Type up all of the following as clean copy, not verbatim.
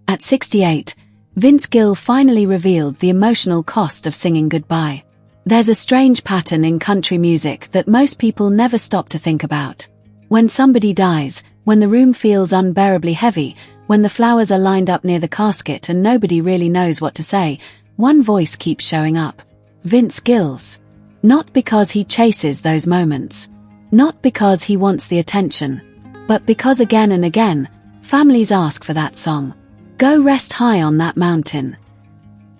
At 68, Vince Gill finally revealed the emotional cost of singing goodbye. There's a strange pattern in country music that most people never stop to think about. When somebody dies, when the room feels unbearably heavy, when the flowers are lined up near the casket and nobody really knows what to say, one voice keeps showing up. Vince Gill's. Not because he chases those moments. Not because he wants the attention. But because again and again, families ask for that song. Go rest high on that mountain.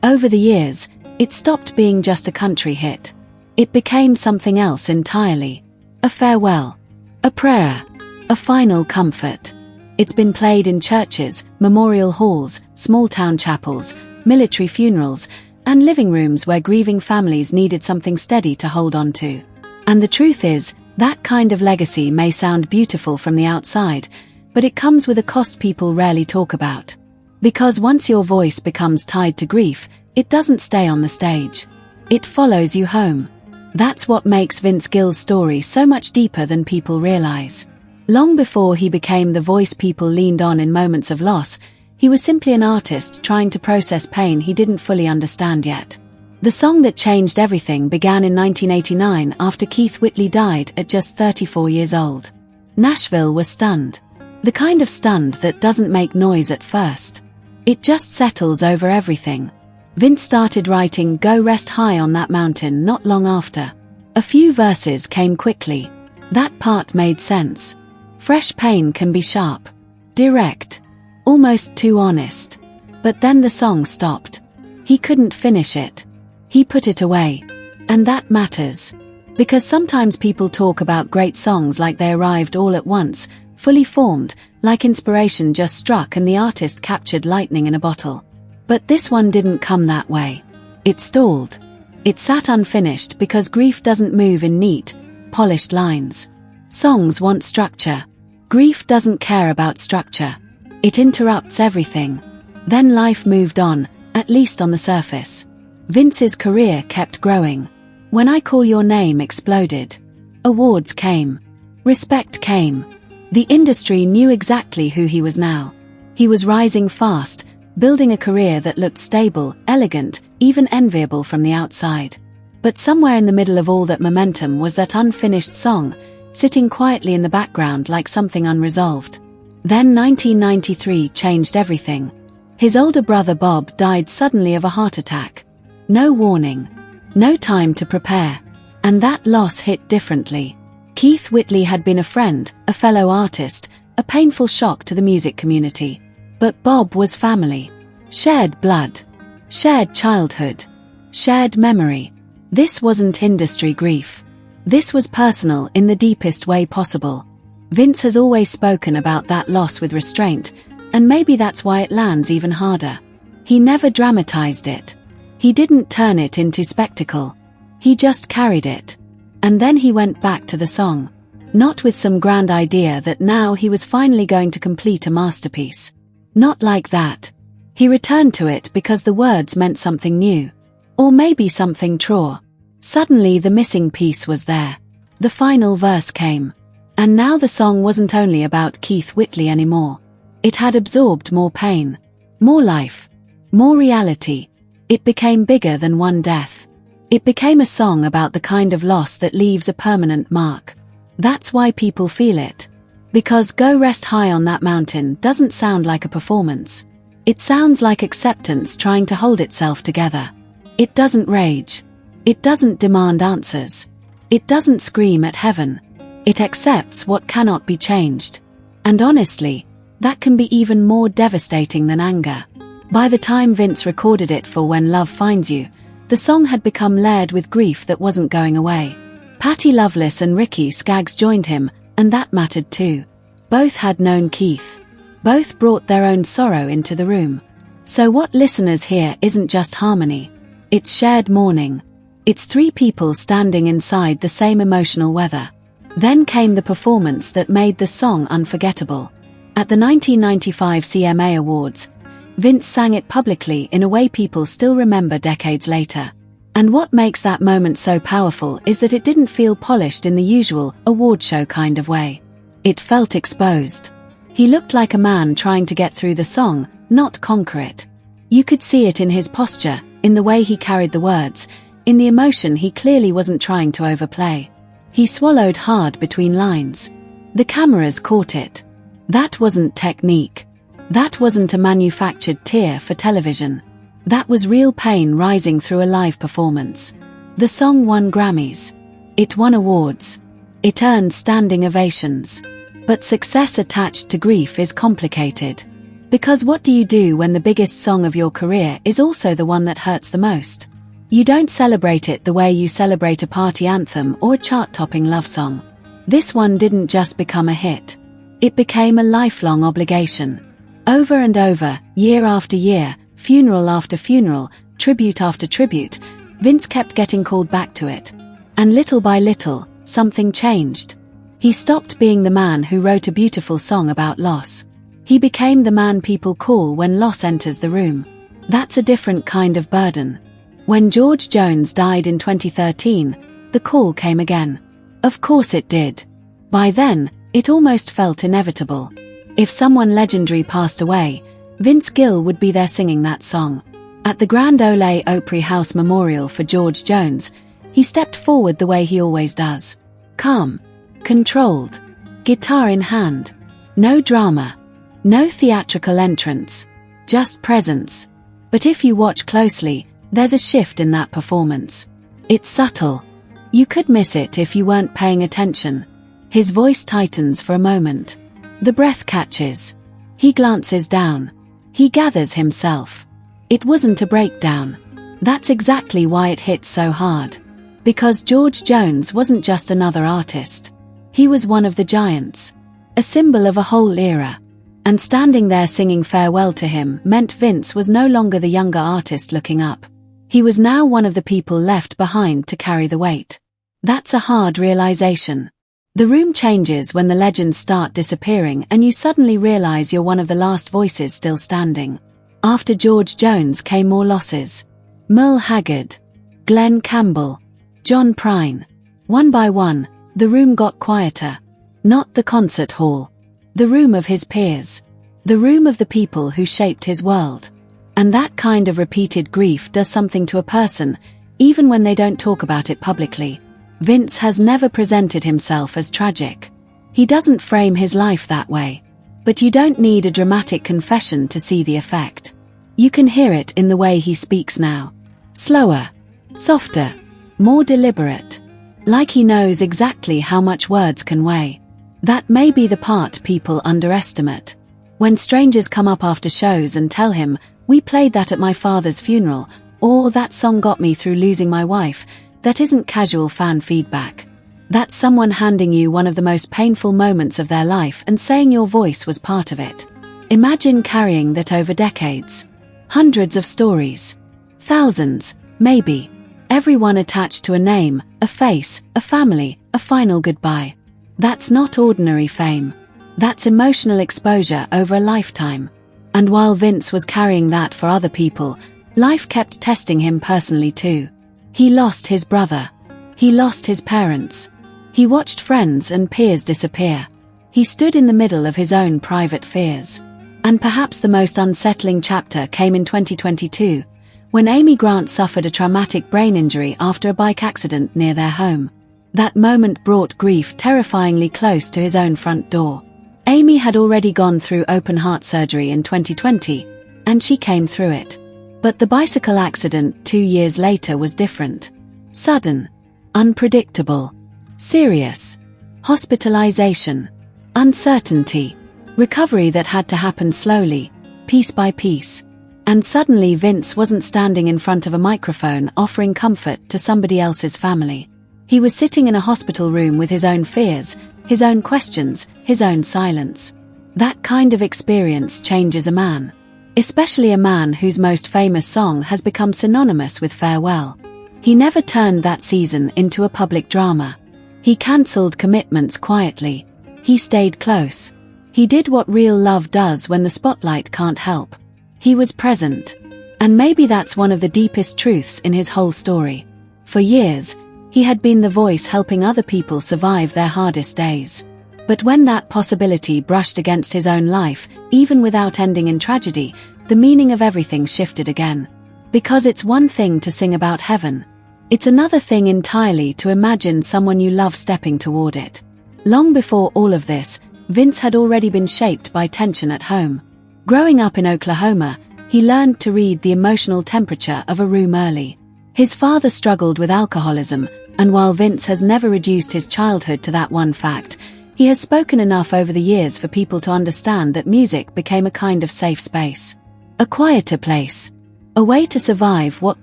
Over the years, it stopped being just a country hit. It became something else entirely. A farewell. A prayer. A final comfort. It's been played in churches, memorial halls, small-town chapels, military funerals, and living rooms where grieving families needed something steady to hold on to. And the truth is, that kind of legacy may sound beautiful from the outside, but it comes with a cost people rarely talk about. Because once your voice becomes tied to grief, it doesn't stay on the stage. It follows you home. That's what makes Vince Gill's story so much deeper than people realize. Long before he became the voice people leaned on in moments of loss, he was simply an artist trying to process pain he didn't fully understand yet. The song that changed everything began in 1989 after Keith Whitley died at just 34 years old. Nashville was stunned. The kind of stunned that doesn't make noise at first. It just settles over everything. Vince started writing Go Rest High on That Mountain not long after. A few verses came quickly. That part made sense. Fresh pain can be sharp, direct, almost too honest. But then the song stopped. He couldn't finish it. He put it away. And that matters. Because sometimes people talk about great songs like they arrived all at once, fully formed, like inspiration just struck and the artist captured lightning in a bottle. But this one didn't come that way. It stalled. It sat unfinished because grief doesn't move in neat, polished lines. Songs want structure. Grief doesn't care about structure. It interrupts everything. Then life moved on, at least on the surface. Vince's career kept growing. When I Call Your Name exploded. Awards came. Respect came. The industry knew exactly who he was now. He was rising fast, building a career that looked stable, elegant, even enviable from the outside. But somewhere in the middle of all that momentum was that unfinished song, sitting quietly in the background like something unresolved. Then 1993 changed everything. His older brother Bob died suddenly of a heart attack. No warning. No time to prepare. And that loss hit differently. Keith Whitley had been a friend, a fellow artist, a painful shock to the music community. But Bob was family. Shared blood. Shared childhood. Shared memory. This wasn't industry grief. This was personal in the deepest way possible. Vince has always spoken about that loss with restraint, and maybe that's why it lands even harder. He never dramatized it. He didn't turn it into spectacle. He just carried it. And then he went back to the song. Not with some grand idea that now he was finally going to complete a masterpiece. Not like that. He returned to it because the words meant something new. Or maybe something true. Suddenly the missing piece was there. The final verse came. And now the song wasn't only about Keith Whitley anymore. It had absorbed more pain. More life. More reality. It became bigger than one death. It became a song about the kind of loss that leaves a permanent mark. That's why people feel it. Because Go Rest High on That Mountain doesn't sound like a performance. It sounds like acceptance trying to hold itself together. It doesn't rage. It doesn't demand answers. It doesn't scream at heaven. It accepts what cannot be changed. And honestly, that can be even more devastating than anger. By the time Vince recorded it for When Love Finds You, the song had become layered with grief that wasn't going away. Patti Loveless and Ricky Skaggs joined him, and that mattered too. Both had known Keith. Both brought their own sorrow into the room. So what listeners hear isn't just harmony. It's shared mourning. It's three people standing inside the same emotional weather. Then came the performance that made the song unforgettable. At the 1995 CMA Awards, Vince sang it publicly in a way people still remember decades later. And what makes that moment so powerful is that it didn't feel polished in the usual award show kind of way. It felt exposed. He looked like a man trying to get through the song, not conquer it. You could see it in his posture, in the way he carried the words, in the emotion he clearly wasn't trying to overplay. He swallowed hard between lines. The cameras caught it. That wasn't technique. That wasn't a manufactured tear for television. That was real pain rising through a live performance. The song won Grammys. It won awards. It earned standing ovations. But success attached to grief is complicated. Because what do you do when the biggest song of your career is also the one that hurts the most? You don't celebrate it the way you celebrate a party anthem or a chart-topping love song. This one didn't just become a hit. It became a lifelong obligation. Over and over, year after year, funeral after funeral, tribute after tribute, Vince kept getting called back to it. And little by little, something changed. He stopped being the man who wrote a beautiful song about loss. He became the man people call when loss enters the room. That's a different kind of burden. When George Jones died in 2013, the call came again. Of course it did. By then, it almost felt inevitable. If someone legendary passed away, Vince Gill would be there singing that song. At the Grand Ole Opry House Memorial for George Jones, he stepped forward the way he always does. Calm. Controlled. Guitar in hand. No drama. No theatrical entrance. Just presence. But if you watch closely, there's a shift in that performance. It's subtle. You could miss it if you weren't paying attention. His voice tightens for a moment. The breath catches. He glances down. He gathers himself. It wasn't a breakdown. That's exactly why it hits so hard. Because George Jones wasn't just another artist. He was one of the giants. A symbol of a whole era. And standing there singing farewell to him meant Vince was no longer the younger artist looking up. He was now one of the people left behind to carry the weight. That's a hard realization. The room changes when the legends start disappearing and you suddenly realize you're one of the last voices still standing. After George Jones came more losses. Merle Haggard. Glenn Campbell. John Prine. One by one, the room got quieter. Not the concert hall. The room of his peers. The room of the people who shaped his world. And that kind of repeated grief does something to a person, even when they don't talk about it publicly. Vince has never presented himself as tragic. He doesn't frame his life that way. But you don't need a dramatic confession to see the effect. You can hear it in the way he speaks now. Slower. Softer. More deliberate. Like he knows exactly how much words can weigh. That may be the part people underestimate. When strangers come up after shows and tell him, "We played that at my father's funeral," or "That song got me through losing my wife," that isn't casual fan feedback. That's someone handing you one of the most painful moments of their life and saying your voice was part of it. Imagine carrying that over decades. Hundreds of stories. Thousands, maybe. Everyone attached to a name, a face, a family, a final goodbye. That's not ordinary fame. That's emotional exposure over a lifetime. And while Vince was carrying that for other people, life kept testing him personally too. He lost his brother. He lost his parents. He watched friends and peers disappear. He stood in the middle of his own private fears. And perhaps the most unsettling chapter came in 2022, when Amy Grant suffered a traumatic brain injury after a bike accident near their home. That moment brought grief terrifyingly close to his own front door. Amy had already gone through open-heart surgery in 2020, and she came through it. But the bicycle accident 2 years later was different. Sudden. Unpredictable. Serious. Hospitalization. Uncertainty. Recovery that had to happen slowly, piece by piece. And suddenly Vince wasn't standing in front of a microphone offering comfort to somebody else's family. He was sitting in a hospital room with his own fears, his own questions, his own silence. That kind of experience changes a man. Especially a man whose most famous song has become synonymous with farewell. He never turned that season into a public drama. He cancelled commitments quietly. He stayed close. He did what real love does when the spotlight can't help. He was present. And maybe that's one of the deepest truths in his whole story. For years, he had been the voice helping other people survive their hardest days. But when that possibility brushed against his own life, even without ending in tragedy, the meaning of everything shifted again. Because it's one thing to sing about heaven. It's another thing entirely to imagine someone you love stepping toward it. Long before all of this, Vince had already been shaped by tension at home. Growing up in Oklahoma, he learned to read the emotional temperature of a room early. His father struggled with alcoholism, and while Vince has never reduced his childhood to that one fact, he has spoken enough over the years for people to understand that music became a kind of safe space. A quieter place. A way to survive what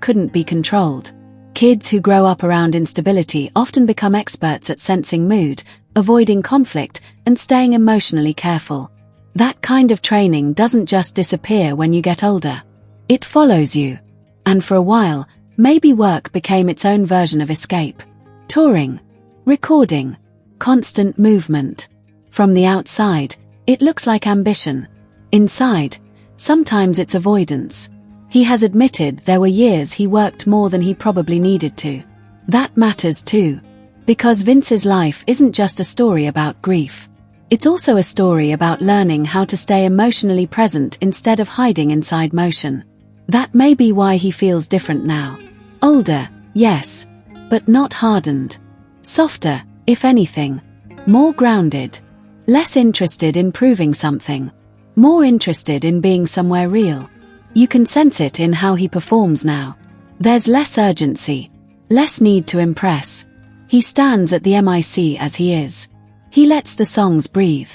couldn't be controlled. Kids who grow up around instability often become experts at sensing mood, avoiding conflict, and staying emotionally careful. That kind of training doesn't just disappear when you get older. It follows you. And for a while, maybe work became its own version of escape. Touring. Recording. Constant movement. From the outside, it looks like ambition. Inside, sometimes it's avoidance. He has admitted there were years he worked more than he probably needed to. That matters too. Because Vince's life isn't just a story about grief. It's also a story about learning how to stay emotionally present instead of hiding inside motion. That may be why he feels different now. Older, yes, but not hardened. Softer, if anything. More grounded. Less interested in proving something. More interested in being somewhere real. You can sense it in how he performs now. There's less urgency. Less need to impress. He stands at the mic as he is. He lets the songs breathe.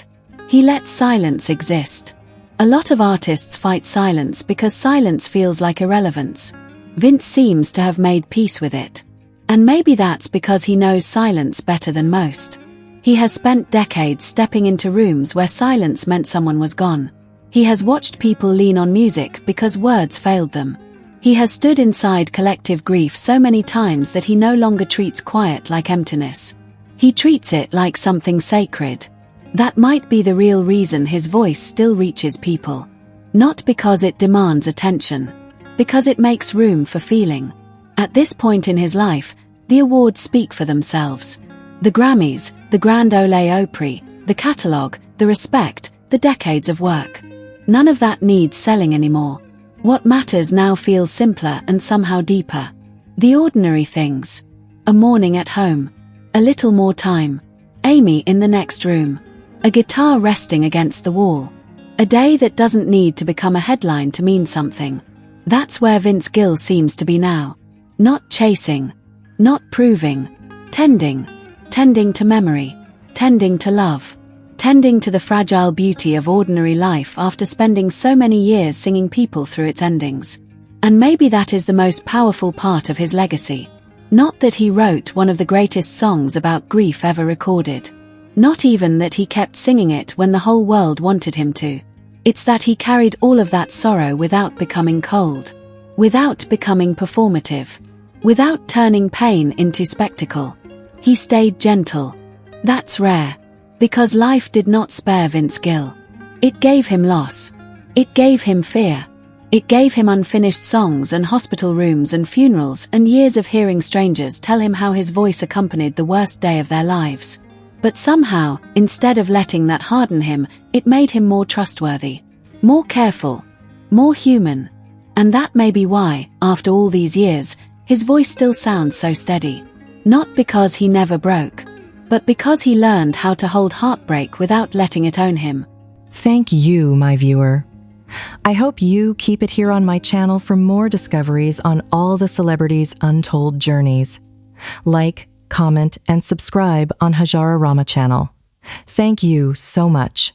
He lets silence exist. A lot of artists fight silence because silence feels like irrelevance. Vince seems to have made peace with it. And maybe that's because he knows silence better than most. He has spent decades stepping into rooms where silence meant someone was gone. He has watched people lean on music because words failed them. He has stood inside collective grief so many times that he no longer treats quiet like emptiness. He treats it like something sacred. That might be the real reason his voice still reaches people. Not because it demands attention. Because it makes room for feeling. At this point in his life, the awards speak for themselves. The Grammys, the Grand Ole Opry, the catalogue, the respect, the decades of work. None of that needs selling anymore. What matters now feels simpler and somehow deeper. The ordinary things. A morning at home. A little more time. Amy in the next room. A guitar resting against the wall. A day that doesn't need to become a headline to mean something. That's where Vince Gill seems to be now. Not chasing. Not proving. Tending. Tending to memory. Tending to love. Tending to the fragile beauty of ordinary life after spending so many years singing people through its endings. And maybe that is the most powerful part of his legacy. Not that he wrote one of the greatest songs about grief ever recorded. Not even that he kept singing it when the whole world wanted him to. It's that he carried all of that sorrow without becoming cold. Without becoming performative. Without turning pain into spectacle. He stayed gentle. That's rare. Because life did not spare Vince Gill. It gave him loss. It gave him fear. It gave him unfinished songs and hospital rooms and funerals and years of hearing strangers tell him how his voice accompanied the worst day of their lives. But somehow, instead of letting that harden him, it made him more trustworthy. More careful. More human. And that may be why, after all these years, his voice still sounds so steady. Not because he never broke. But because he learned how to hold heartbreak without letting it own him. Thank you, my viewer. I hope you keep it here on my channel for more discoveries on all the celebrities' untold journeys. Like, comment, and subscribe on Hajara Rama channel. Thank you so much.